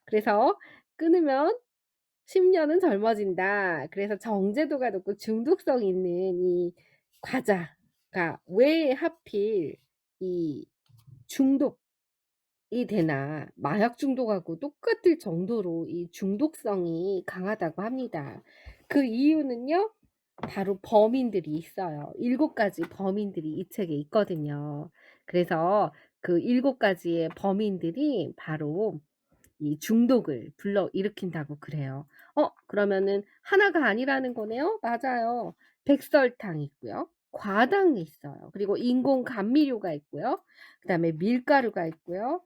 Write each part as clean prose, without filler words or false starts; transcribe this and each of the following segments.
그래서 끊으면 10 년은 젊어진다. 그래서 정제도가 높고 중독성 있는 이 과자가 왜 하필 이 중독이 되나. 마약 중독하고 똑같을 정도로 이 중독성이 강하다고 합니다. 그 이유는요, 바로 범인들이 있어요. 7 가지 범인들이 이 책에 있거든요. 그래서 그 7 가지의 범인들이 바로 이 중독을 불러일으킨다고 그래요. 그러면은 하나가 아니라는 거네요? 맞아요. 백설탕 있고요. 과당이 있어요. 그리고 인공 감미료가 있고요. 그다음에 밀가루가 있고요.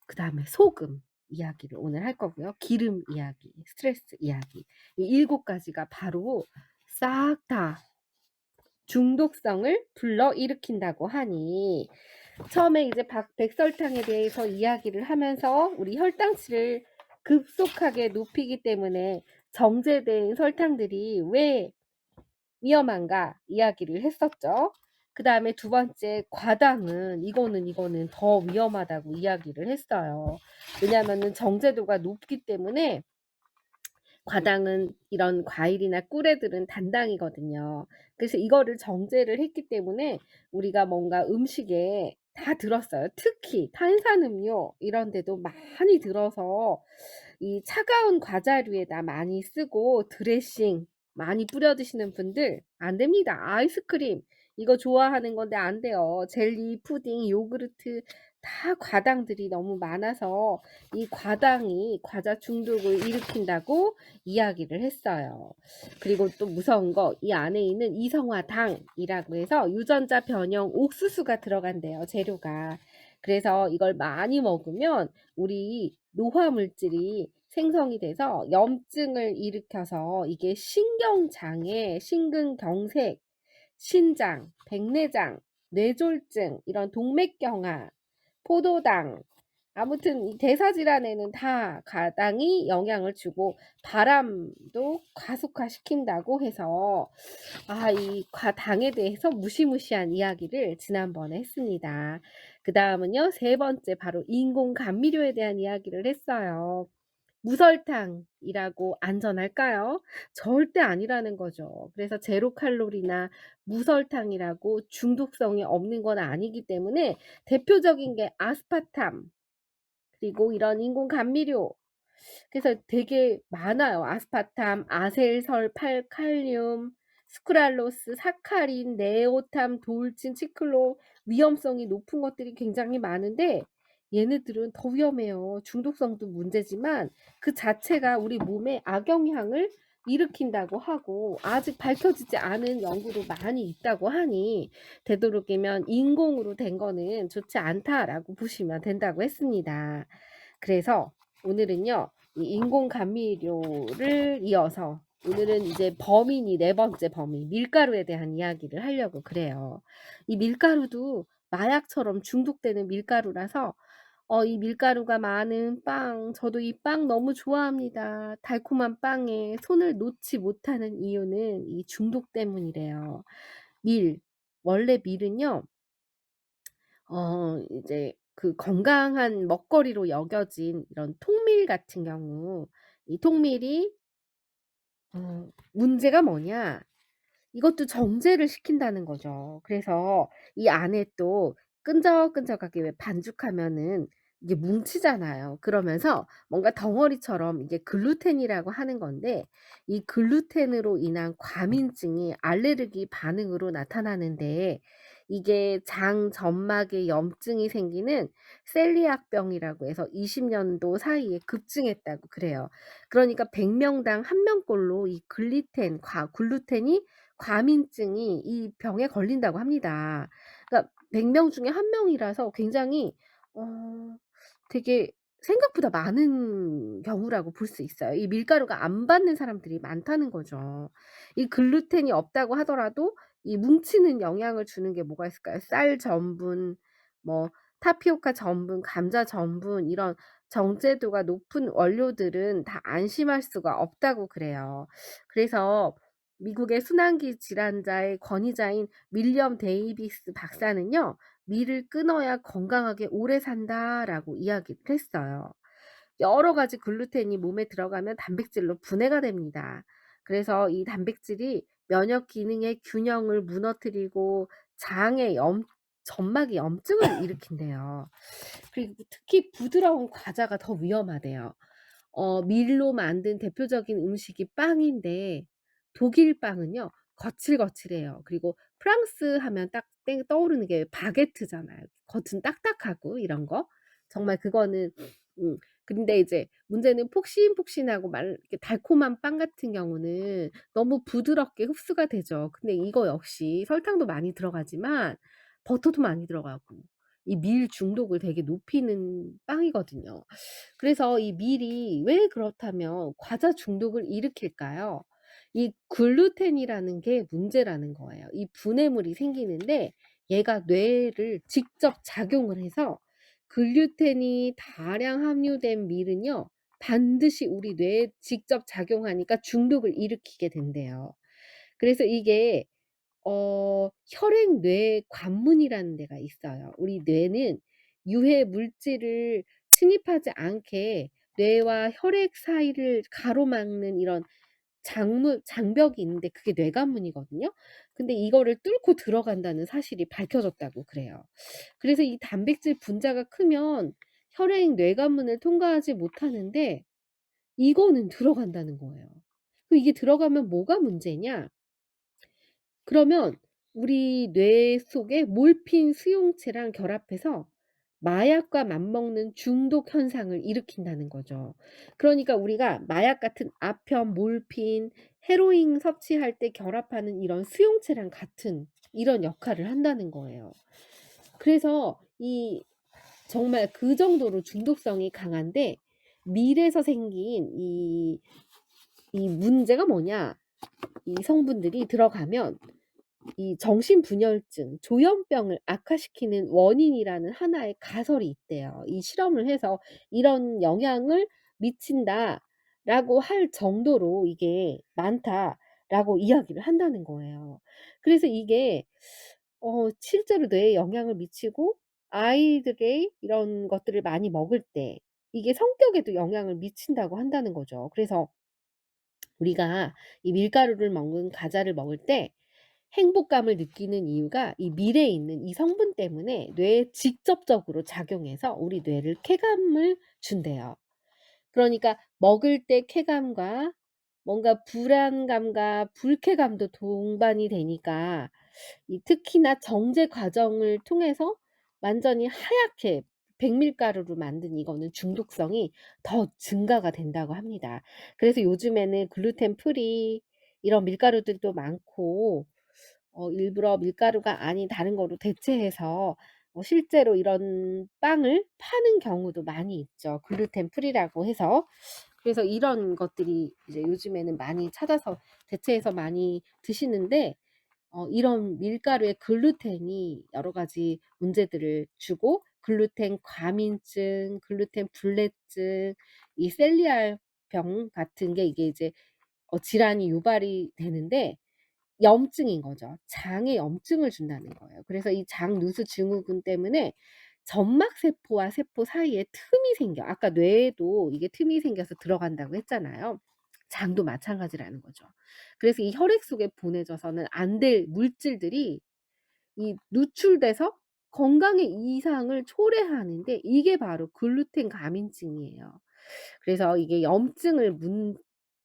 그다음에 소금 이야기를 오늘 할 거고요. 기름 이야기, 스트레스 이야기. 이 7 가지가 바로 싹 다 중독성을 불러일으킨다고 하니, 처음에 이제 백설탕에 대해서 이야기를 하면서 우리 혈당치를 급속하게 높이기 때문에 정제된 설탕들이 왜 위험한가 이야기를 했었죠. 그 다음에 두 번째, 과당은 이거는 더 위험하다고 이야기를 했어요. 왜냐하면은 정제도가 높기 때문에 과당은 이런 과일이나 꿀애들은 단당이거든요. 그래서 이거를 정제를 했기 때문에 우리가 뭔가 음식에 다 들었어요. 특히 탄산음료 이런 데도 많이 들어서 이 차가운 과자류에다 많이 쓰고 드레싱 많이 뿌려 드시는 분들 안 됩니다. 아이스크림 이거 좋아하는 건데 안 돼요. 젤리, 푸딩, 요구르트 다 과당들이 너무 많아서 이 과당이 과자 중독을 일으킨다고 이야기를 했어요. 그리고 또 무서운 거, 이 안에 있는 이성화당이라고 해서 유전자 변형 옥수수가 들어간대요, 재료가. 그래서 이걸 많이 먹으면 우리 노화 물질이 생성이 돼서 염증을 일으켜서 이게 신경장애, 심근경색, 신장, 백내장, 뇌졸중, 이런 동맥경화, 포도당, 아무튼 이 대사질환에는 다 과당이 영향을 주고 바람도 가속화시킨다고 해서 이 과당에 대해서 무시무시한 이야기를 지난번에 했습니다. 그다음은요, 세 번째 바로 인공 감미료에 대한 이야기를 했어요. 무설탕이라고 안전할까요? 절대 아니라는 거죠. 그래서 제로 칼로리나 무설탕이라고 중독성이 없는 건 아니기 때문에 대표적인 게 아스파탐, 그리고 이런 인공 감미료. 그래서 되게 많아요. 아스파탐, 아셀설팔, 칼륨, 스크랄로스, 사카린, 네오탐, 돌친, 치클로, 위험성이 높은 것들이 굉장히 많은데 얘네들은 더 위험해요. 중독성도 문제지만 그 자체가 우리 몸에 악영향을 일으킨다고 하고, 아직 밝혀지지 않은 연구도 많이 있다고 하니 되도록이면 인공으로 된 거는 좋지 않다라고 보시면 된다고 했습니다. 그래서 오늘은요, 이 인공 감미료를 이어서 오늘은 이제 범인이, 네 번째 범인 밀가루에 대한 이야기를 하려고 그래요. 이 밀가루도 마약처럼 중독되는 밀가루라서 이 밀가루가 많은 빵, 저도 이 빵 너무 좋아합니다. 달콤한 빵에 손을 놓지 못하는 이유는 이 중독 때문이래요. 밀, 원래 밀은요, 이제 그 건강한 먹거리로 여겨진 이런 통밀 같은 경우, 이 통밀이 문제가 뭐냐? 이것도 정제를 시킨다는 거죠. 그래서 이 안에 또 끈적끈적하게, 왜 반죽하면은 이게 뭉치잖아요. 그러면서 뭔가 덩어리처럼, 이게 글루텐이라고 하는 건데, 이 글루텐으로 인한 과민증이 알레르기 반응으로 나타나는데, 이게 장 점막에 염증이 생기는 셀리악병이라고 해서 20 년도 사이에 급증했다고 그래요. 그러니까 100 명당 1 명꼴로 이 글루텐이 과민증이 이 병에 걸린다고 합니다. 그러니까 100명 중에 1 명이라서 굉장히 어 되게 생각보다 많은 경우라고 볼 수 있어요. 이 밀가루가 안 받는 사람들이 많다는 거죠. 이 글루텐이 없다고 하더라도 이 뭉치는 영향을 주는 게 뭐가 있을까요? 쌀 전분, 뭐 타피오카 전분, 감자 전분, 이런 정제도가 높은 원료들은 다 안심할 수가 없다고 그래요. 그래서 미국의 순환기 질환자의 권위자인 윌리엄 데이비스 박사는요, "밀을 끊어야 건강하게 오래 산다."라고 이야기를 했어요. 여러 가지 글루텐이 몸에 들어가면 단백질로 분해가 됩니다. 그래서 이 단백질이 면역 기능의 균형을 무너뜨리고 장에 점막에 염증을 일으킨대요. 그리고 특히 부드러운 과자가 더 위험하대요. 밀로 만든 대표적인 음식이 빵인데 독일 빵은요 거칠거칠해요. 그리고 프랑스 하면 딱 떠오르는 게 바게트잖아요. 겉은 딱딱하고 이런 거. 정말 그거는 음 근데 이제 문제는 폭신폭신하고 이렇게 달콤한 빵 같은 경우는 너무 부드럽게 흡수가 되죠. 근데 이거 역시 설탕도 많이 들어가지만 버터도 많이 들어가고 이 밀 중독을 되게 높이는 빵이거든요. 그래서 이 밀이 왜 그렇다면 과자 중독을 일으킬까요? 이 글루텐이라는 게 문제라는 거예요. 이 분해물이 생기는데 얘가 뇌를 직접 작용을 해서 글루텐이 다량 함유된 밀은요, 반드시 우리 뇌에 직접 작용하니까 중독을 일으키게 된대요. 그래서 이게 혈액 뇌 관문이라는 데가 있어요. 우리 뇌는 유해 물질을 침입하지 않게 뇌와 혈액 사이를 가로막는 이런 장벽이 있는데 그게 뇌관문이거든요. 근데 이거를 뚫고 들어간다는 사실이 밝혀졌다고 그래요. 그래서 이 단백질 분자가 크면 혈액 뇌관문을 통과하지 못하는데 이거는 들어간다는 거예요. 이게 들어가면 뭐가 문제냐? 그러면 우리 뇌 속에 몰핀 수용체랑 결합해서 마약과 맞먹는 중독 현상을 일으킨다는 거죠. 그러니까 우리가 마약 같은 아편, 몰핀, 헤로인 섭취할 때 결합하는 이런 수용체랑 같은 이런 역할을 한다는 거예요. 그래서 이 정말 그 정도로 중독성이 강한데 밀에서 생긴 이 문제가 뭐냐? 이 성분들이 들어가면 이 정신분열증, 조현병을 악화시키는 원인이라는 하나의 가설이 있대요. 이 실험을 해서 이런 영향을 미친다라고 할 정도로 이게 많다라고 이야기를 한다는 거예요. 그래서 이게 실제로 뇌에 영향을 미치고 아이들의 이런 것들을 많이 먹을 때 이게 성격에도 영향을 미친다고 한다는 거죠. 그래서 우리가 이 밀가루를 먹는 과자를 먹을 때 행복감을 느끼는 이유가 이 밀에 있는 이 성분 때문에 뇌에 직접적으로 작용해서 우리 뇌를 쾌감을 준대요. 그러니까 먹을 때 쾌감과 뭔가 불안감과 불쾌감도 동반이 되니까 이 특히나 정제 과정을 통해서 완전히 하얗게 백밀가루로 만든 이거는 중독성이 더 증가가 된다고 합니다. 그래서 요즘에는 글루텐 프리 이런 밀가루들도 많고 일부러 밀가루가 아닌 다른 거로 대체해서 실제로 이런 빵을 파는 경우도 많이 있죠. 글루텐 프리라고 해서. 그래서 이런 것들이 이제 요즘에는 많이 찾아서 대체해서 많이 드시는데 이런 밀가루의 글루텐이 여러 가지 문제들을 주고 글루텐 과민증, 글루텐 불내증, 이 셀리알 병 같은 게 이게 이제 질환이 유발이 되는데 염증인 거죠. 장에 염증을 준다는 거예요. 그래서 이 장누수 증후군 때문에 점막 세포와 세포 사이에 틈이 생겨. 아까 뇌에도 이게 틈이 생겨서 들어간다고 했잖아요. 장도 마찬가지라는 거죠. 그래서 이 혈액 속에 보내져서는 안 될 물질들이 이 누출돼서 건강에 이상을 초래하는데 이게 바로 글루텐 과민증이에요. 그래서 이게 염증을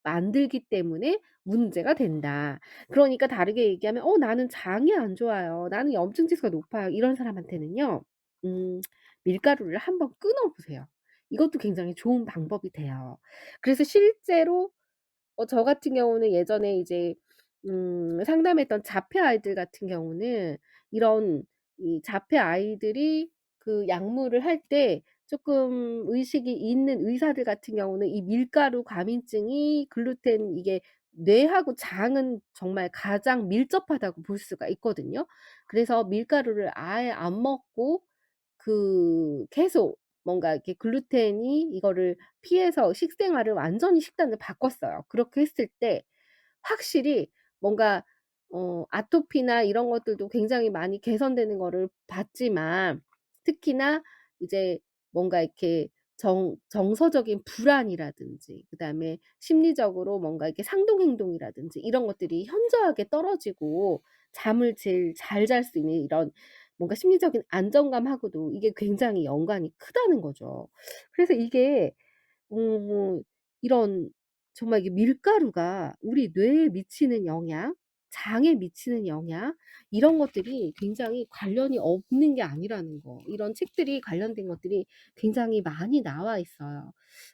만들기 때문에 문제가 된다. 그러니까 다르게 얘기하면 나는 장이 안 좋아요. 나는 염증 지수가 높아요." 이런 사람한테는요. 음 밀가루를 한번 끊어 보세요. 이것도 굉장히 좋은 방법이 돼요. 그래서 실제로 저 같은 경우는 예전에 이제 상담했던 자폐 아이들 같은 경우는 이런 이 자폐 아이들이 그 약물을 할 때 쪼끔 의식이 있는 의사들 같은 경우는 이 밀가루 과민증이 글루텐 이게 뇌하고 장은 정말 가장 밀접하다고 볼 수가 있거든요. 그래서 밀가루를 아예 안 먹고 계속 뭔가 이렇게 글루텐이 이거를 피해서 식생활을 완전히 식단을 바꿨어요. 그렇게 했을 때 확실히 뭔가 아토피나 이런 것들도 굉장히 많이 개선되는 거를 봤지만 특히나 이제 뭔가 이렇게 정서적인 불안이라든지 그다음에 심리적으로 뭔가 이렇게 상동 행동이라든지 이런 것들이 현저하게 떨어지고 잠을 제일 잘 잘 수 있는 이런 뭔가 심리적인 안정감하고도 이게 굉장히 연관이 크다는 거죠. 그래서 이게 어 이런 정말 이게 밀가루가 우리 뇌에 미치는 영향, 장에 미치는 영향 이런 것들이 굉장히 관련이 없는 게 아니라는 거. 이런 책들이 관련된 것들이 굉장히 많이 나와 있어요.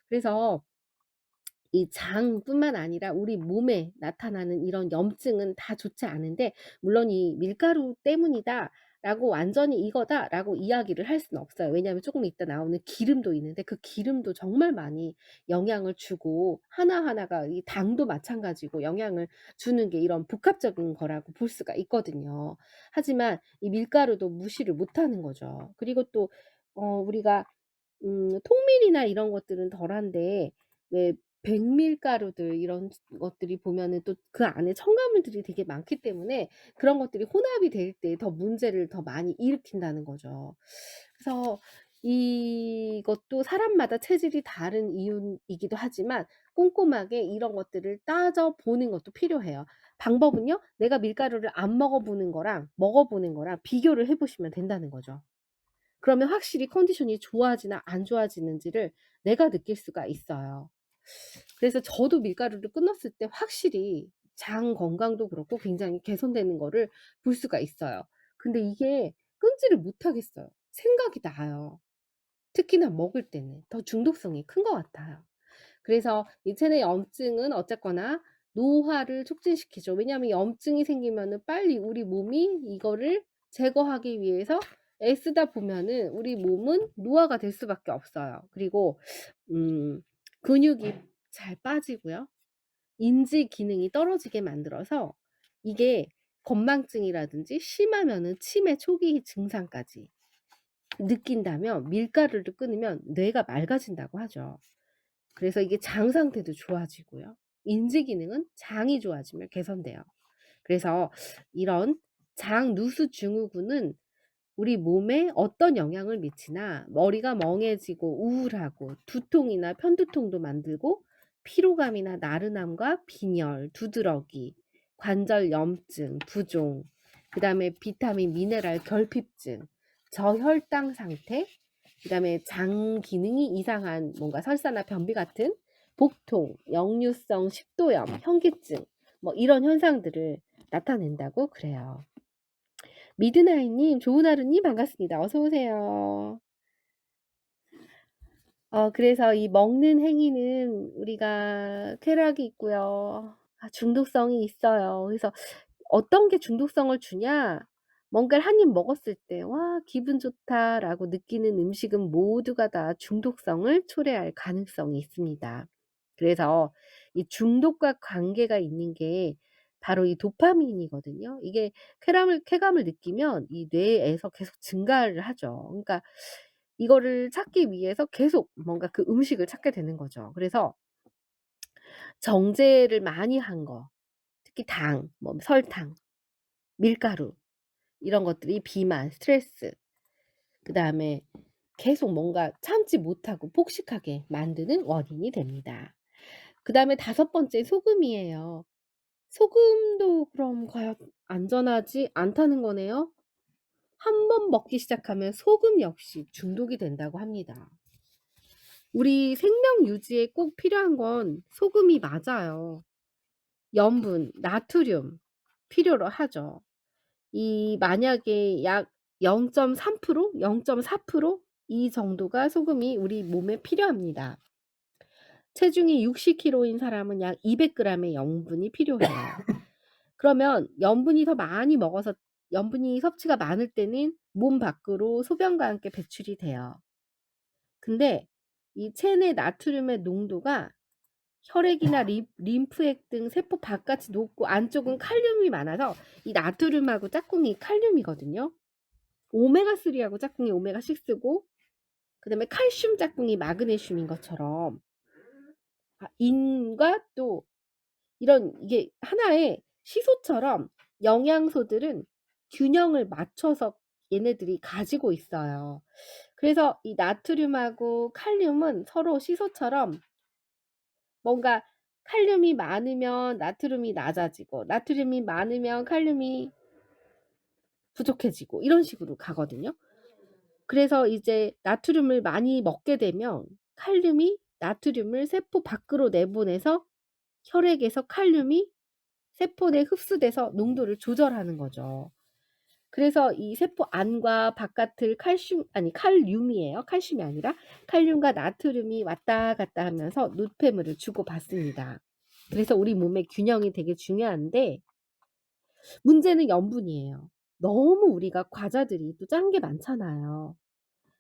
그래서 이 장뿐만 아니라 우리 몸에 나타나는 이런 염증은 다 좋지 않은데 물론 이 "밀가루 때문이다."라고 "완전히 이거다."라고 이야기를 할 수는 없어요. 왜냐하면 쪼금 이따 나오는 기름도 있는데 그 기름도 정말 많이 영향을 주고 하나하나가 이 당도 마찬가지고 영향을 주는 게 이런 복합적인 거라고 볼 수가 있거든요. 하지만 이 밀가루도 무시를 못하는 거죠. 그리고 또 우리가 통밀이나 이런 것들은 덜한데 왜 백밀가루들 이런 것들이 보면은 또 그 안에 첨가물들이 되게 많기 때문에 그런 것들이 혼합이 될 때 더 문제를 더 많이 일으킨다는 거죠. 그래서 이것도 사람마다 체질이 다른 이유이기도 하지만 꼼꼼하게 이런 것들을 따져 보는 것도 필요해요. 방법은요. 내가 밀가루를 안 먹어 보는 거랑 먹어 보는 거랑 비교를 해 보시면 된다는 거죠. 그러면 확실히 컨디션이 좋아지나 안 좋아지는지를 내가 느낄 수가 있어요. 그래서 저도 밀가루를 끊었을 때 확실히 장 건강도 그렇고 굉장히 개선되는 거를 볼 수가 있어요. 근데 이게 끊지를 못하겠어요. 생각이 나요. 특히나 먹을 때는 더 중독성이 큰 것 같아요. 그래서 이 체내 염증은 어쨌거나 노화를 촉진시키죠. 왜냐하면 염증이 생기면은 빨리 우리 몸이 이거를 제거하기 위해서 애쓰다 보면은 우리 몸은 노화가 될 수밖에 없어요. 그리고 음 근육이 잘 빠지고요. 인지 기능이 떨어지게 만들어서 이게 건망증이라든지 심하면은 치매 초기 증상까지 느낀다면 밀가루를 끊으면 뇌가 맑아진다고 하죠. 그래서 이게 장 상태도 좋아지고요. 인지 기능은 장이 좋아지면 개선돼요. 그래서 이런 장누수 증후군은 우리 몸에 어떤 영향을 미치나 머리가 멍해지고 우울하고 두통이나 편두통도 만들고 피로감이나 나른함과 빈혈, 두드러기, 관절 염증, 부종, 그다음에 비타민, 미네랄 결핍증, 저혈당 상태, 그다음에 장 기능이 이상한 뭔가 설사나 변비 같은 복통, 역류성 식도염, 현기증 뭐 이런 현상들을 나타낸다고 그래요. 미드나잇 님, 좋은 하루 님 반갑습니다. 어서 오세요. 그래서 이 먹는 행위는 우리가 쾌락이 있고요. 중독성이 있어요. 그래서 어떤 게 중독성을 주냐? 뭔가를 한 입 먹었을 때 '와 기분 좋다.'라고 느끼는 음식은 모두가 다 중독성을 초래할 가능성이 있습니다. 그래서 이 중독과 관계가 있는 게 바로 이 도파민이거든요. 이게 쾌감을 느끼면 이 뇌에서 계속 증가를 하죠. 그러니까 이거를 찾기 위해서 계속 뭔가 그 음식을 찾게 되는 거죠. 그래서 정제를 많이 한 거, 특히 당, 뭐 설탕, 밀가루 이런 것들이 비만, 스트레스 그다음에 계속 뭔가 참지 못하고 폭식하게 만드는 원인이 됩니다. 그다음에 다섯 번째 소금이에요. 소금도 그럼 과연 안전하지 않다는 거네요. 한 번 먹기 시작하면 소금 역시 중독이 된다고 합니다. 우리 생명 유지에 꼭 필요한 건 소금이 맞아요. 염분, 나트륨 필요로 하죠. 이 만약에 약 0.3% 0.4% 이 정도가 소금이 우리 몸에 필요합니다. 체중이 60 킬로인 사람은 약 200 그램의 염분이 필요해요. 그러면 염분이 더 많이 먹어서 염분이 섭취가 많을 때는 몸 밖으로 소변과 함께 배출이 돼요. 근데 이 체내 나트륨의 농도가 혈액이나 림프액 등 세포 바깥이 높고 안쪽은 칼륨이 많아서 이 나트륨하고 짝꿍이 칼륨이거든요. 오메가3 하고 짝꿍이 오메가6고 그다음에 칼슘 짝꿍이 마그네슘인 것처럼 인과 또 이런 이게 하나의 시소처럼 영양소들은 균형을 맞춰서 얘네들이 가지고 있어요. 그래서 이 나트륨하고 칼륨은 서로 시소처럼 뭔가 칼륨이 많으면 나트륨이 낮아지고 나트륨이 많으면 칼륨이 부족해지고 이런 식으로 가거든요. 그래서 이제 나트륨을 많이 먹게 되면 칼륨이 나트륨을 세포 밖으로 내보내서 혈액에서 칼륨이 세포 내 흡수돼서 농도를 조절하는 거죠. 그래서 이 세포 안과 바깥을 칼륨이에요. 칼슘이 아니라 칼륨과 나트륨이 왔다 갔다 하면서 노폐물을 주고받습니다. 그래서 우리 몸의 균형이 되게 중요한데 문제는 염분이에요. 너무 우리가 과자들이 또 짠 게 많잖아요.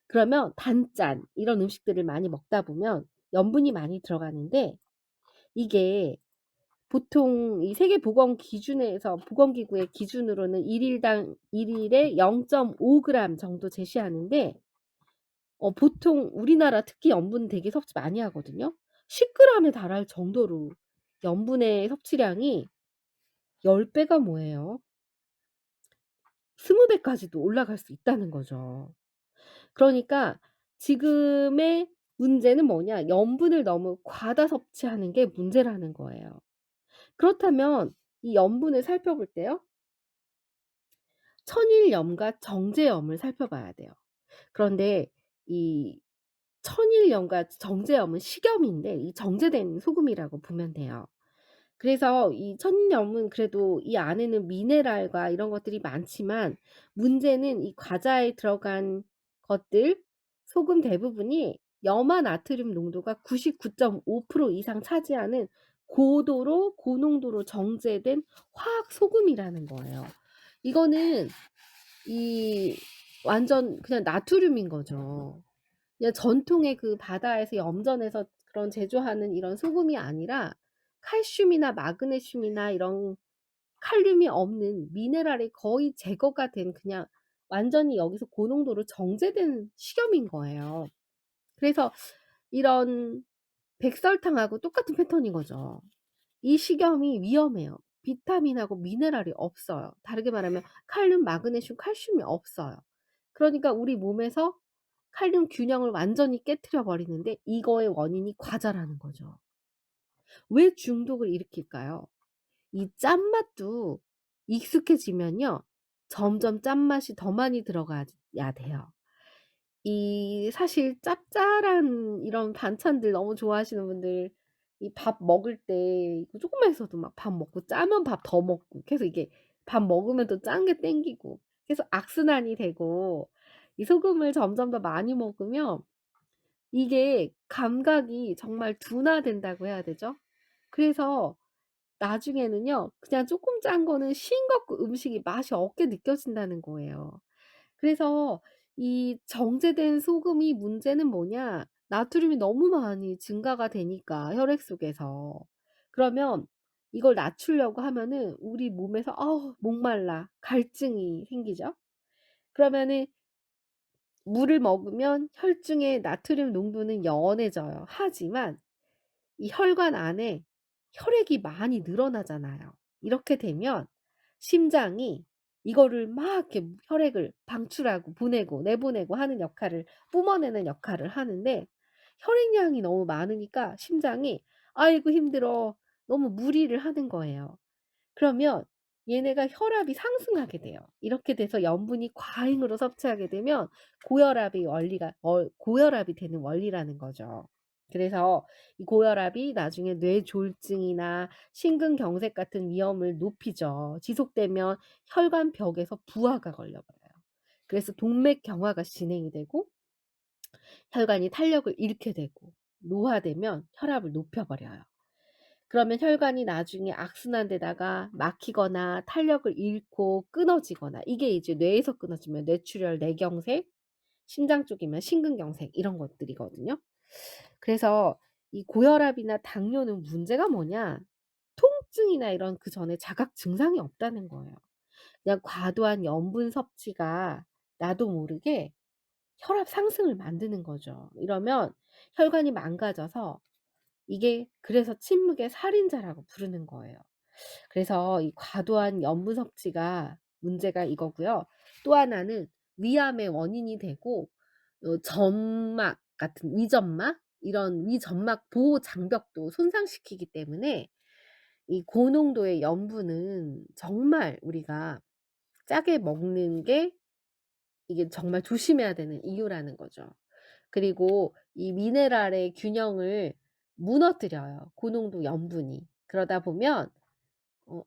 그러면 단짠 이런 음식들을 많이 먹다 보면 염분이 많이 들어가는데 이게 보통 이 세계보건 기준에서 보건기구의 기준으로는 1 일당 1 일에 0.5 그램 정도 제시하는데 보통 우리나라 특히 염분 되게 섭취 많이 하거든요. 10 그램에 달할 정도로 염분의 섭취량이 10 배가 뭐예요? 20 배까지도 올라갈 수 있다는 거죠. 그러니까 지금의 문제는 뭐냐? 염분을 너무 과다 섭취하는 게 문제라는 거예요. 그렇다면 이 염분을 살펴볼 때요. 천일염과 정제염을 살펴봐야 돼요. 그런데 이 천일염과 정제염은 식염인데 이 정제된 소금이라고 보면 돼요. 그래서 이 천일염은 그래도 이 안에는 미네랄과 이런 것들이 많지만 문제는 이 과자에 들어간 것들 소금 대부분이 염화 나트륨 농도가 99.5% 이상 차지하는 고도로 고농도로 정제된 화학 소금이라는 거예요. 이거는 이 완전 그냥 나트륨인 거죠. 그냥 전통의 그 바다에서 염전에서 그런 제조하는 이런 소금이 아니라 칼슘이나 마그네슘이나 이런 칼륨이 없는 미네랄이 거의 제거가 된 그냥 완전히 여기서 고농도로 정제된 식염인 거예요. 그래서 이런 백설탕하고 똑같은 패턴인 거죠. 이 식염이 위험해요. 비타민하고 미네랄이 없어요. 다르게 말하면 칼륨, 마그네슘, 칼슘이 없어요. 그러니까 우리 몸에서 칼륨 균형을 완전히 깨트려 버리는데 이거의 원인이 과자라는 거죠. 왜 중독을 일으킬까요? 이 짠맛도 익숙해지면요. 점점 짠맛이 더 많이 들어가야 돼요. 이 사실 짭짤한 이런 반찬들 너무 좋아하시는 분들 이 밥 먹을 때 이거 조금만 있어도 막 밥 먹고 짜면 밥 더 먹고 계속 이게 밥 먹으면 또 짠 게 땡기고 계속 악순환이 되고 이 소금을 점점 더 많이 먹으면 이게 감각이 정말 둔화된다고 해야 되죠? 그래서 나중에는요. 그냥 쪼끔 짠 거는 싱겁고 음식이 맛이 없게 느껴진다는 거예요. 그래서 이 정제된 소금이 문제는 뭐냐? 나트륨이 너무 많이 증가가 되니까 혈액 속에서. 그러면 이걸 낮추려고 하면은 우리 몸에서 목말라 갈증이 생기죠. 그러면은 물을 먹으면 혈중의 나트륨 농도는 영원해져요. 하지만 이 혈관 안에 혈액이 많이 늘어나잖아요. 이렇게 되면 심장이 이거를 막 이렇게 혈액을 방출하고 보내고 내보내고 하는 역할을 뿜어내는 역할을 하는데 혈액량이 너무 많으니까 심장이 "아이고 힘들어." 너무 무리를 하는 거예요. 그러면 얘네가 혈압이 상승하게 돼요. 이렇게 돼서 염분이 과잉으로 섭취하게 되면 고혈압이 되는 원리라는 거죠. 그래서 이 고혈압이 나중에 뇌졸중이나 심근경색 같은 위험을 높이죠. 지속되면 혈관벽에서 부하가 걸려 버려요. 그래서 동맥경화가 진행이 되고 혈관이 탄력을 잃게 되고 노화되면 혈압을 높여 버려요. 그러면 혈관이 나중에 악순환되다가 막히거나 탄력을 잃고 끊어지거나 이게 이제 뇌에서 끊어지면 뇌출혈, 뇌경색, 심장 쪽이면 심근경색 이런 것들이거든요. 그래서 이 고혈압이나 당뇨는 문제가 뭐냐? 통증이나 이런 그전에 자각 증상이 없다는 거예요. 그냥 과도한 염분 섭취가 나도 모르게 혈압 상승을 만드는 거죠. 이러면 혈관이 망가져서 이게 그래서 침묵의 살인자라고 부르는 거예요. 그래서 이 과도한 염분 섭취가 문제가 이거고요. 또 하나는 위암의 원인이 되고 점막 같은 위점막 이런 위점막 보호 장벽도 손상시키기 때문에 이 고농도의 염분은 정말 우리가 짜게 먹는 게 이게 정말 조심해야 되는 이유라는 거죠. 그리고 이 미네랄의 균형을 무너뜨려요, 고농도 염분이. 그러다 보면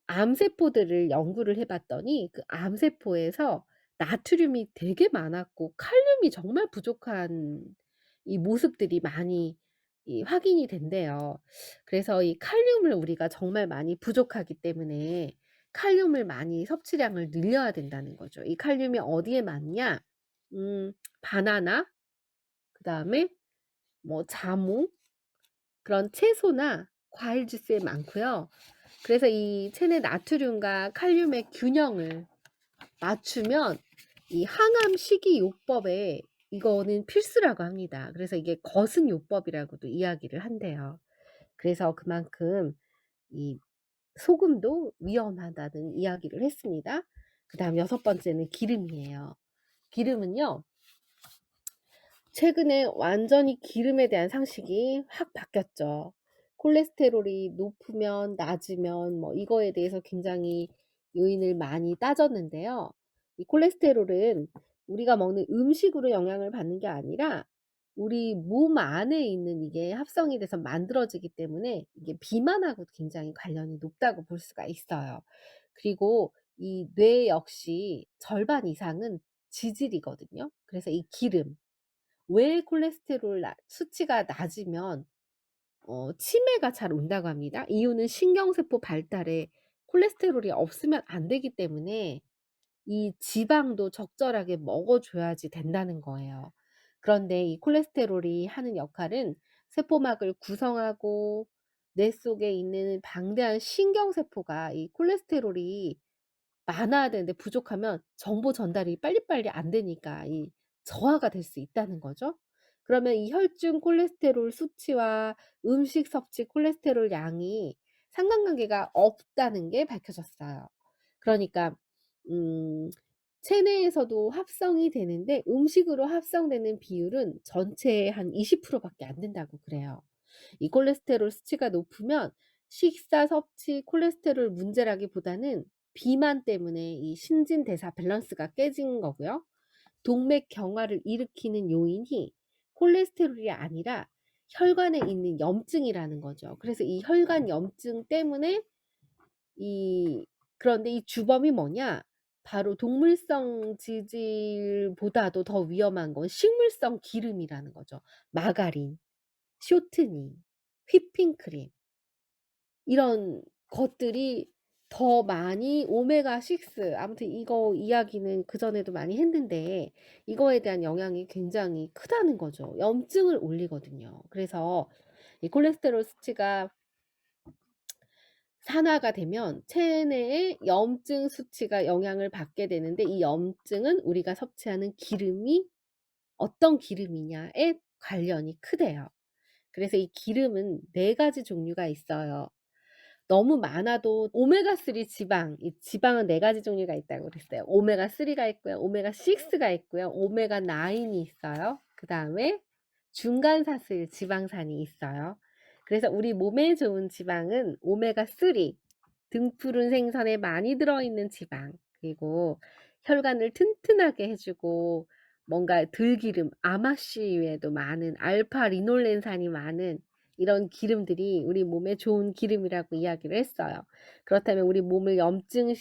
암세포들을 연구를 해 봤더니 그 암세포에서 나트륨이 되게 많았고 칼륨이 정말 부족한 이 모습들이 많이 이 확인이 된대요. 그래서 이 칼륨을 우리가 정말 많이 부족하기 때문에 칼륨을 많이 섭취량을 늘려야 된다는 거죠. 이 칼륨이 어디에 많냐? 바나나, 그다음에 뭐 자몽, 그런 채소나 과일 주스에 많고요. 그래서 이 체내 나트륨과 칼륨의 균형을 맞추면 이 항암 식이요법에 이거는 필수라고 합니다. 그래서 이게 거승요법이라고도 이야기를 한대요. 그래서 그만큼 이 소금도 위험하다는 이야기를 했습니다. 그다음 6번째는 기름이에요. 기름은요, 최근에 완전히 기름에 대한 상식이 확 바뀌었죠. 콜레스테롤이 높으면 낮으면 뭐 이거에 대해서 굉장히 요인을 많이 따졌는데요. 이 콜레스테롤은 우리가 먹는 음식으로 영향을 받는 게 아니라 우리 몸 안에 있는 이게 합성이 돼서 만들어지기 때문에 이게 비만하고 굉장히 관련이 높다고 볼 수가 있어요. 그리고 이 뇌 역시 절반 이상은 지질이거든요. 그래서 이 기름, 왜 콜레스테롤 수치가 낮으면 치매가 잘 온다고 합니다. 이유는 신경세포 발달에 콜레스테롤이 없으면 안 되기 때문에 이 지방도 적절하게 먹어 줘야지 된다는 거예요. 그런데 이 콜레스테롤이 하는 역할은 세포막을 구성하고 뇌 속에 있는 방대한 신경세포가 이 콜레스테롤이 많아야 되는데 부족하면 정보 전달이 빨리빨리 안 되니까 이 저하가 될 수 있다는 거죠. 그러면 이 혈중 콜레스테롤 수치와 음식 섭취 콜레스테롤 양이 상관관계가 없다는 게 밝혀졌어요. 그러니까 음 체내에서도 합성이 되는데 음식으로 합성되는 비율은 전체의 한 20% 밖에 안 된다고 그래요. 이 콜레스테롤 수치가 높으면 식사 섭취 콜레스테롤 문제라기보다는 비만 때문에 이 신진대사 밸런스가 깨진 거고요. 동맥 경화를 일으키는 요인이 콜레스테롤이 아니라 혈관에 있는 염증이라는 거죠. 그래서 이 혈관 염증 때문에 이 그런데 이 주범이 뭐냐? 바로 동물성 지질보다도 더 위험한 건 식물성 기름이라는 거죠. 마가린, 쇼트닝, 휘핑크림 이런 것들이 더 많이 오메가 6 아무튼 이거 이야기는 그전에도 많이 했는데 이거에 대한 영향이 굉장히 크다는 거죠. 염증을 올리거든요. 그래서 이 콜레스테롤 수치가 산화가 되면 체내의 염증 수치가 영향을 받게 되는데 이 염증은 우리가 섭취하는 기름이 어떤 기름이냐에 관련이 크대요. 그래서 이 기름은 4가지 종류가 있어요. 너무 많아도 오메가3 지방, 이 지방은 4가지 종류가 있다고 그랬어요. 오메가3가 있고요. 오메가6가 있고요. 오메가9이 있어요. 그다음에 중간사슬 지방산이 있어요. 그래서 우리 몸에 좋은 지방은 오메가3, 등푸른 생선에 많이 들어있는 지방, 그리고 혈관을 튼튼하게 해주고 뭔가 들기름, 아마씨유에도 많은 알파 리놀렌산이 많은 이런 기름들이 우리 몸에 좋은 기름이라고 이야기를 했어요. 그렇다면 우리 몸을 염증을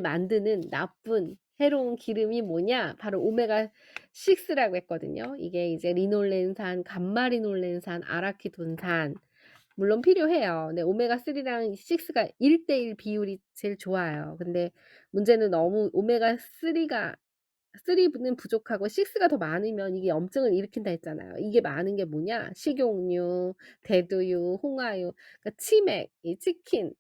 만드는 나쁜 해로운 기름이 뭐냐? 바로 오메가 6라고 했거든요. 이게 이제 리놀렌산, 감마리놀렌산, 아라키돈산 물론 필요해요. 근데 오메가3랑 6가 1대1 비율이 제일 좋아요. 근데 문제는 너무 오메가3가 3는 부족하고 6가 더 많으면 이게 염증을 일으킨다 했잖아요. 이게 많은 게 뭐냐? 식용유, 대두유, 홍화유, 그러니까 치맥, 이 치킨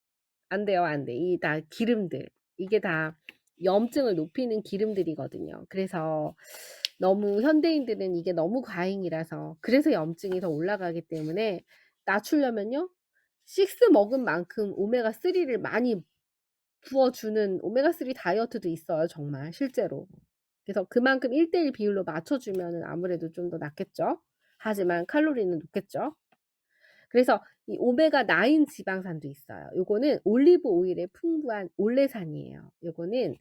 안 돼요, 안 돼. 이 다 기름들. 이게 다 염증을 높이는 기름들이거든요. 그래서 너무 현대인들은 이게 너무 과잉이라서 그래서 염증이 더 올라가기 때문에 낮추려면요. 6 먹은 만큼 오메가3를 많이 부어주는 오메가3 다이어트도 있어요, 정말 실제로. 그래서 그만큼 1:1 비율로 맞춰 주면은 아무래도 좀 더 낫겠죠. 하지만 칼로리는 높겠죠. 그래서 이 오메가 9 지방산도 있어요. 요거는 올리브 오일에 풍부한 올레산이에요. 요거는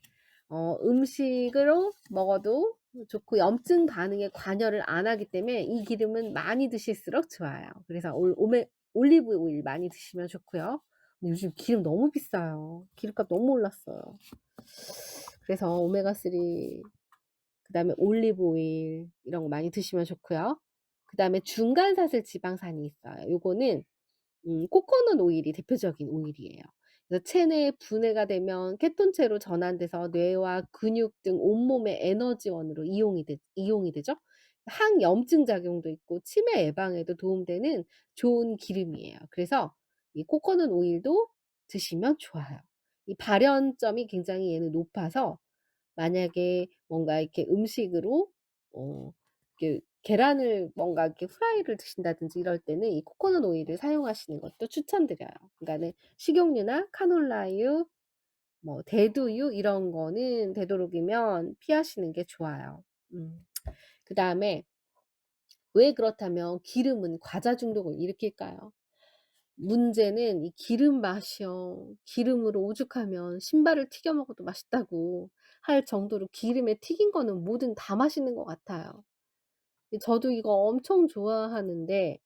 음식으로 먹어도 좋고 염증 반응에 관여를 안 하기 때문에 이 기름은 많이 드실수록 좋아요. 그래서 올리브 오일 많이 드시면 좋고요. 근데 요즘 기름 너무 비싸요. 기름값 너무 올랐어요. 그래서 오메가 3 그다음에 올리브 오일 이런 거 많이 드시면 좋고요. 그다음에 중간사슬 지방산이 있어요. 요거는 코코넛 오일이 대표적인 오일이에요. 그래서 체내 분해가 되면 케톤체로 전환돼서 뇌와 근육 등 온몸의 에너지원으로 이용이 되죠. 항염증 작용도 있고 치매 예방에도 도움되는 좋은 기름이에요. 그래서 이 코코넛 오일도 드시면 좋아요. 이 발연점이 굉장히 얘는 높아서 만약에 뭔가 이렇게 음식으로 이렇게 계란을 뭔가 이렇게 후라이를 드신다든지 이럴 때는 이 코코넛 오일을 사용하시는 것도 추천드려요. 그러니까는 식용유나 카놀라유, 뭐 대두유 이런 거는 되도록이면 피하시는 게 좋아요. 그다음에 왜 그렇다면 기름은 과자 중독을 일으킬까요? 문제는 이 기름 맛이요. 기름으로 오죽하면 신발을 튀겨 먹어도 맛있다고 할 정도로 기름에 튀긴 거는 뭐든 다 맛있는 것 같아요. 저도 이거 엄청 좋아하는데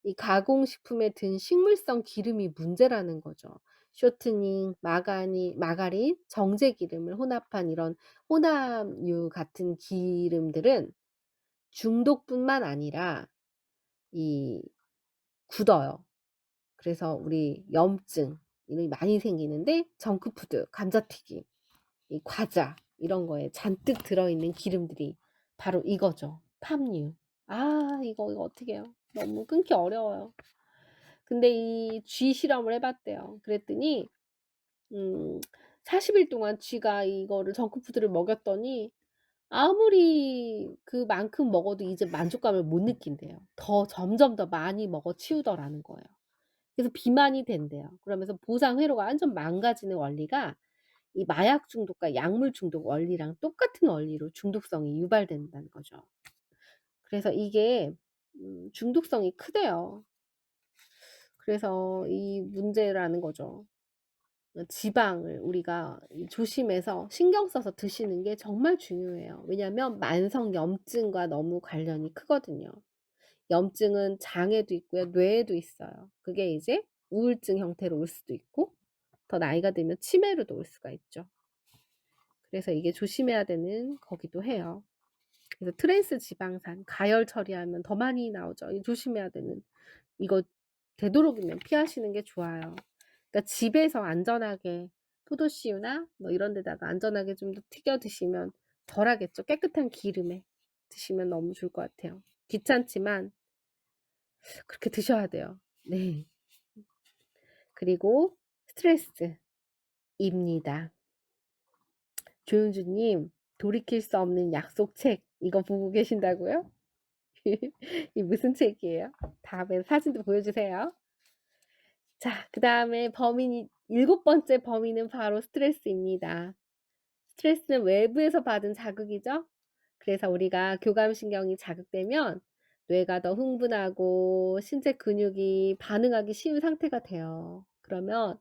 이 가공식품에 든 식물성 기름이 문제라는 거죠. 쇼트닝, 마가린, 정제 기름을 혼합한 이런 혼합유 같은 기름들은 중독뿐만 아니라 이 굳어요. 그래서 우리 염증 이런 많이 생기는데 정크푸드, 감자튀김, 이 과자 이런 거에 잔뜩 들어있는 기름들이 바로 이거죠. 팜유. 이거 어떻게 해요? 너무 끊기 어려워요. 근데 이 쥐 실험을 해 봤대요. 그랬더니 음 40일 동안 쥐가 이거를 정크푸드를 먹였더니 아무리 그만큼 먹어도 이제 만족감을 못 느낀대요. 점점 더 많이 먹어 치우더라는 거예요. 그래서 비만이 된대요. 그러면서 보상 회로가 완전 망가지는 원리가 이 마약 중독과 약물 중독 원리랑 똑같은 원리로 중독성이 유발된다는 거죠. 그래서 이게 중독성이 크대요. 그래서 이 문제라는 거죠. 지방을 우리가 조심해서 신경 써서 드시는 게 정말 중요해요. 왜냐하면 만성 염증과 너무 관련이 크거든요. 염증은 장에도 있고요. 뇌에도 있어요. 그게 이제 우울증 형태로 올 수도 있고 더 나이가 들면 치매로도 올 수가 있죠. 그래서 이게 조심해야 되는 거기도 해요. 그래서 트랜스 지방산, 가열 처리하면 더 많이 나오죠. 조심해야 되는. 이거 되도록이면 피하시는 게 좋아요. 그러니까 집에서 안전하게 포도씨유나 뭐 이런 데다가 안전하게 좀 더 튀겨 드시면 덜하겠죠. 깨끗한 기름에 드시면 너무 좋을 것 같아요. 귀찮지만 그렇게 드셔야 돼요. 네. 그리고 스트레스입니다. 조윤주님, 돌이킬 수 없는 약속책 이거 보고 계신다고요? 이 무슨 책이에요? 다음에 사진도 보여주세요. 자, 그 다음에 일곱 번째 범인은 바로 스트레스입니다. 스트레스는 외부에서 받은 자극이죠. 그래서 우리가 교감신경이 자극되면 뇌가 더 흥분하고 신체 근육이 반응하기 쉬운 상태가 돼요. 그러면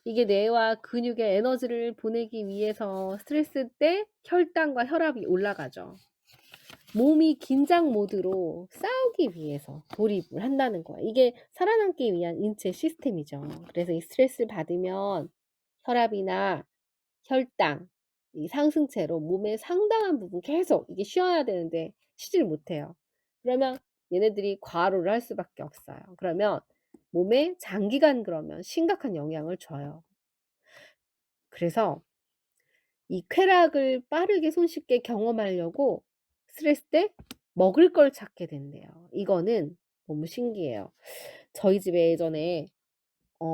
이게 뇌와 근육에 에너지를 보내기 위해서 스트레스 때 혈당과 혈압이 올라가죠. 몸이 긴장 모드로 싸우기 위해서 돌입을 한다는 거예요. 이게 살아남기 위한 인체 시스템이죠. 그래서 이 스트레스를 받으면 혈압이나 혈당, 이 상승체로 몸의 상당한 부분 계속 이게 쉬어야 되는데 쉬지를 못해요. 그러면 얘네들이 과로를 할 수밖에 없어요. 그러면 몸에 장기간 그러면 심각한 영향을 줘요. 그래서 이 쾌락을 빠르게 손쉽게 경험하려고 스트레스 때 먹을 걸 찾게 된대요. 이거는 너무 신기해요. 저희 집에 예전에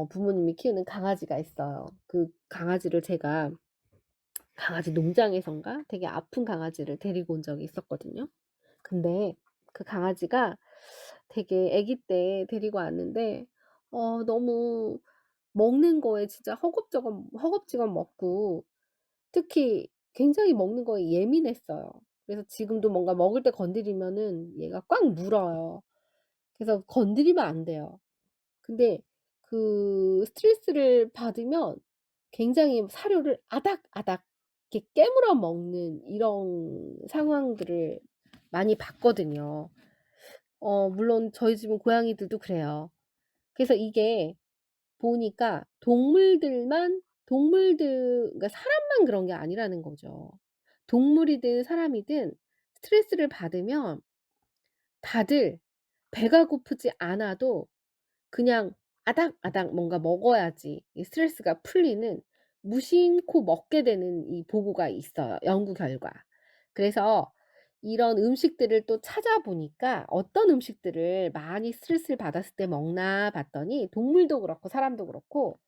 부모님이 키우는 강아지가 있어요. 그 강아지를 제가 강아지 농장에선가 되게 아픈 강아지를 데리고 온 적이 있었거든요. 근데 그 강아지가 되게 아기 때 데리고 왔는데 너무 먹는 거에 진짜 허겁지겁 먹고 특히 굉장히 먹는 거에 예민했어요. 그래서 지금도 뭔가 먹을 때 건드리면은 얘가 꽉 물어요. 그래서 건드리면 안 돼요. 근데 그 스트레스를 받으면 굉장히 사료를 아닥아닥 이렇게 깨물어 먹는 이런 상황들을 많이 봤거든요. 물론 저희 집은 고양이들도 그래요. 그래서 이게 보니까 그러니까 사람만 그런 게 아니라는 거죠. 동물이든 사람이든 스트레스를 받으면 다들 배가 고프지 않아도 그냥 아닥아닥 뭔가 먹어야지 이 스트레스가 풀리는 무심코 먹게 되는 이 보고가 있어요, 연구 결과. 그래서 이런 음식들을 또 찾아보니까 어떤 음식들을 많이 스트레스를 받았을 때 먹나 봤더니 동물도 그렇고 사람도 그렇고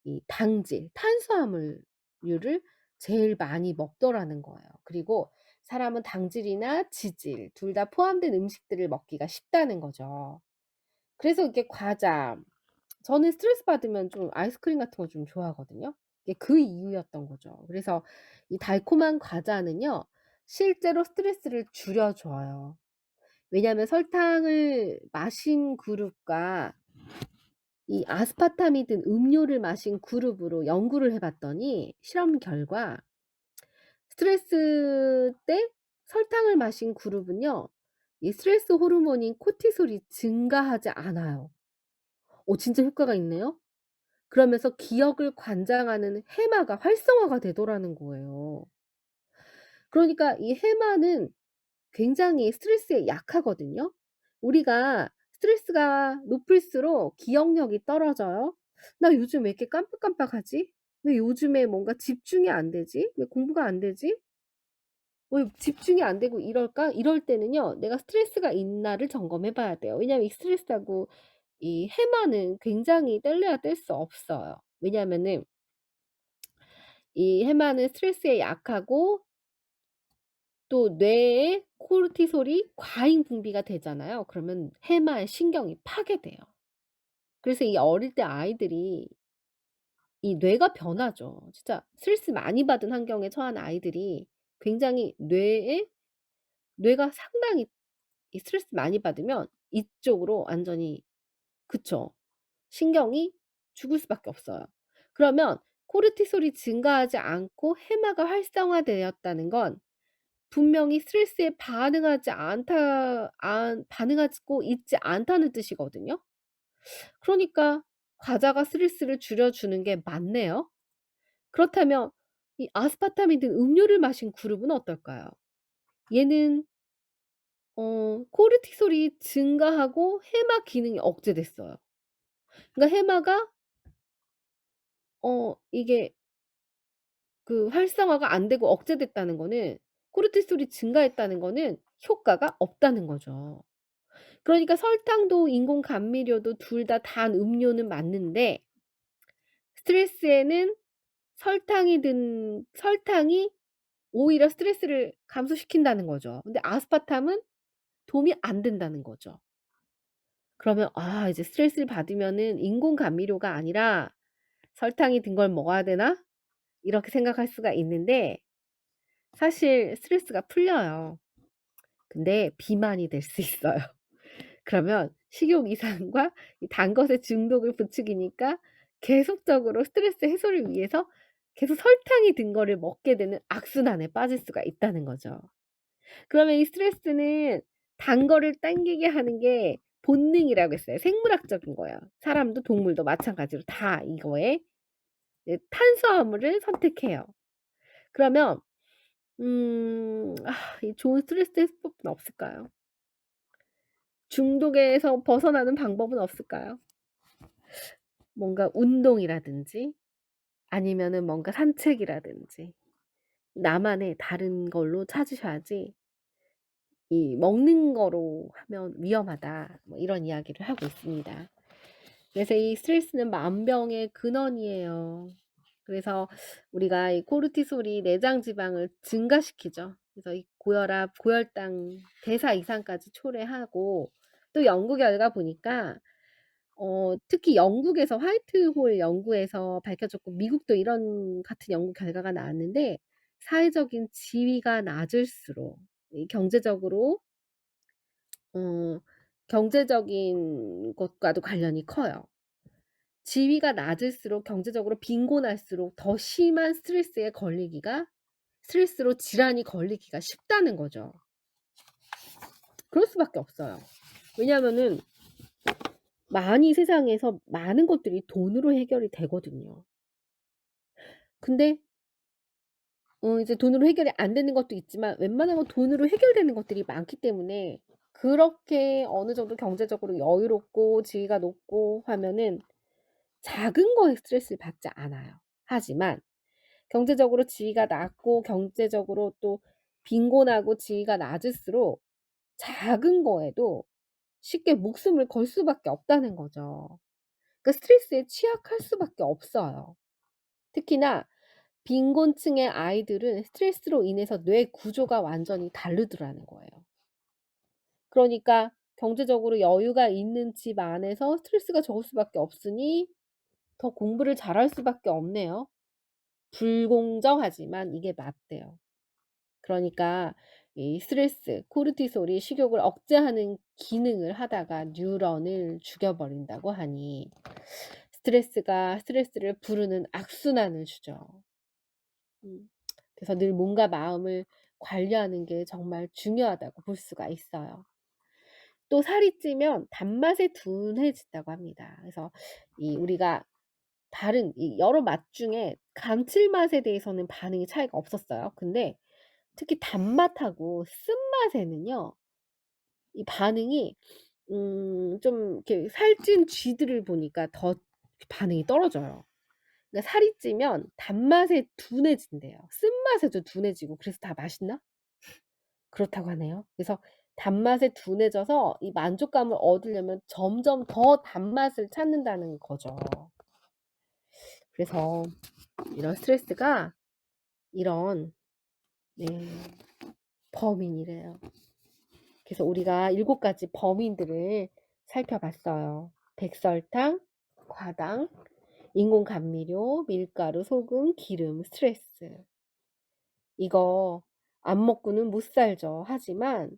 이 당질, 탄수화물류를 제일 많이 먹더라는 거예요. 그리고 사람은 당질이나 지질 둘 다 포함된 음식들을 먹기가 쉽다는 거죠. 그래서 이렇게 과자 저는 스트레스 받으면 좀 아이스크림 같은 거 좀 좋아하거든요. 이게 그 이유였던 거죠. 그래서 이 달콤한 과자는요 실제로 스트레스를 줄여 줘요. 왜냐하면 설탕을 마신 그룹과 이 아스파탐이 든 음료를 마신 그룹으로 연구를 해 봤더니 실험 결과 스트레스 때 설탕을 마신 그룹은요 이 스트레스 호르몬인 코티솔이 증가하지 않아요. 진짜 효과가 있네요. 그러면서 기억을 관장하는 해마가 활성화가 되더라는 거예요. 그러니까 이 해마는 굉장히 스트레스에 약하거든요. 우리가 스트레스가 높을수록 기억력이 떨어져요. '나 요즘 왜 이렇게 깜빡깜빡하지? 왜 요즘에 뭔가 집중이 안 되지? 왜 공부가 안 되지? 왜 집중이 안 되고 이럴까?' 이럴 때는요. 내가 스트레스가 있나를 점검해 봐야 돼요. 왜냐하면 이 스트레스하고 이 해마는 굉장히 뗄래야 뗄 수 없어요. 왜냐하면은 이 해마는 스트레스에 약하고 또 뇌에 코르티솔이 과잉 분비가 되잖아요. 그러면 해마의 신경이 파괴돼요. 그래서 이 어릴 때 아이들이 이 뇌가 변하죠. 진짜 스트레스 많이 받은 환경에 처한 아이들이 굉장히 뇌가 상당히 이 스트레스 많이 받으면 이쪽으로 완전히 그쵸. 신경이 죽을 수밖에 없어요. 그러면 코르티솔이 증가하지 않고 해마가 활성화되었다는 건 분명히 스트레스에 반응하고 있지 않다는 뜻이거든요. 그러니까 과자가 스트레스를 줄여 주는 게 맞네요. 그렇다면 이 아스파탐이 든 음료를 마신 그룹은 어떨까요? 얘는 코르티솔이 증가하고 해마 기능이 억제됐어요. 그러니까 해마가 이게 그 활성화가 안 되고 억제됐다는 거는 코르티솔이 증가했다는 거는 효과가 없다는 거죠. 그러니까 설탕도 인공 감미료도 둘 다 단 음료는 맞는데 스트레스에는 설탕이 오히려 스트레스를 감소시킨다는 거죠. 근데 아스파탐은 도움이 안 된다는 거죠. 그러면 '아 이제 스트레스를 받으면은 인공 감미료가 아니라 설탕이 든 걸 먹어야 되나?' 이렇게 생각할 수가 있는데 사실 스트레스가 풀려요. 근데 비만이 될 수 있어요. 그러면 식욕 이상과 이 단 것의 중독을 부추기니까 계속적으로 스트레스 해소를 위해서 계속 설탕이 든 거를 먹게 되는 악순환에 빠질 수가 있다는 거죠. 그러면 이 스트레스는 단 거를 당기게 하는 게 본능이라고 했어요. 생물학적인 거예요. 사람도 동물도 마찬가지로 다 이거에 이제 탄수화물을 선택해요. 그러면 이 좋은 스트레스 해소법은 없을까요? 중독에서 벗어나는 방법은 없을까요? 뭔가 운동이라든지 아니면은 뭔가 산책이라든지 나만의 다른 걸로 찾으셔야지 이 "먹는 거로 하면 위험하다." 뭐 이런 이야기를 하고 있습니다. 그래서 이 스트레스는 만병의 근원이에요. 그래서 우리가 이 코르티솔이 내장 지방을 증가시키죠. 그래서 이 고혈압, 고혈당, 대사 이상까지 초래하고 또 연구 결과 보니까 특히 영국에서 화이트홀 연구에서 밝혀졌고 미국도 이런 같은 연구 결과가 나왔는데 사회적인 지위가 낮을수록 이 경제적으로 어 경제적인 것과도 관련이 커요. 지위가 낮을수록 경제적으로 빈곤할수록 더 심한 스트레스로 질환이 걸리기가 쉽다는 거죠. 그럴 수밖에 없어요. 왜냐하면은 많이 세상에서 많은 것들이 돈으로 해결이 되거든요. 근데 이제 돈으로 해결이 안 되는 것도 있지만 웬만한 건 돈으로 해결되는 것들이 많기 때문에 그렇게 어느 정도 경제적으로 여유롭고 지위가 높고 하면은 작은 거에 스트레스를 받지 않아요. 하지만 경제적으로 지위가 낮고 경제적으로 또 빈곤하고 지위가 낮을수록 작은 거에도 쉽게 목숨을 걸 수밖에 없다는 거죠. 그러니까 스트레스에 취약할 수밖에 없어요. 특히나 빈곤층의 아이들은 스트레스로 인해서 뇌 구조가 완전히 다르더라는 거예요. 그러니까 경제적으로 여유가 있는 집 안에서 스트레스가 적을 수밖에 없으니 더 공부를 잘할 수밖에 없네요. 불공정하지만 이게 맞대요. 그러니까 이 스트레스, 코르티솔이 식욕을 억제하는 기능을 하다가 뉴런을 죽여버린다고 하니 스트레스가 스트레스를 부르는 악순환을 주죠. 그래서 늘 몸과 마음을 관리하는 게 정말 중요하다고 볼 수가 있어요. 또 살이 찌면 단맛에 둔해진다고 합니다. 그래서 이 우리가 다른 이 여러 맛 중에 감칠맛에 대해서는 반응이 차이가 없었어요. 근데 특히 단맛하고 쓴맛에는요. 이 반응이 좀 이렇게 살찐 쥐들을 보니까 더 반응이 떨어져요. 그러니까 살이 찌면 단맛에 둔해진대요. 쓴맛에도 둔해지고 그래서 다 맛있나? 그렇다고 하네요. 그래서 단맛에 둔해져서 이 만족감을 얻으려면 점점 더 단맛을 찾는다는 거죠. 그래서 이런 스트레스가 이런 네 범인이래요. 그래서 우리가 7 가지 범인들을 살펴봤어요. 백설탕, 과당, 인공 감미료, 밀가루, 소금, 기름, 스트레스. 이거 안 먹고는 못 살죠. 하지만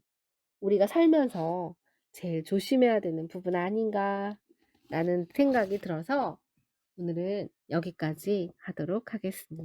우리가 살면서 제일 조심해야 되는 부분 아닌가라는 생각이 들어서 오늘은 여기까지 하도록 하겠습니다.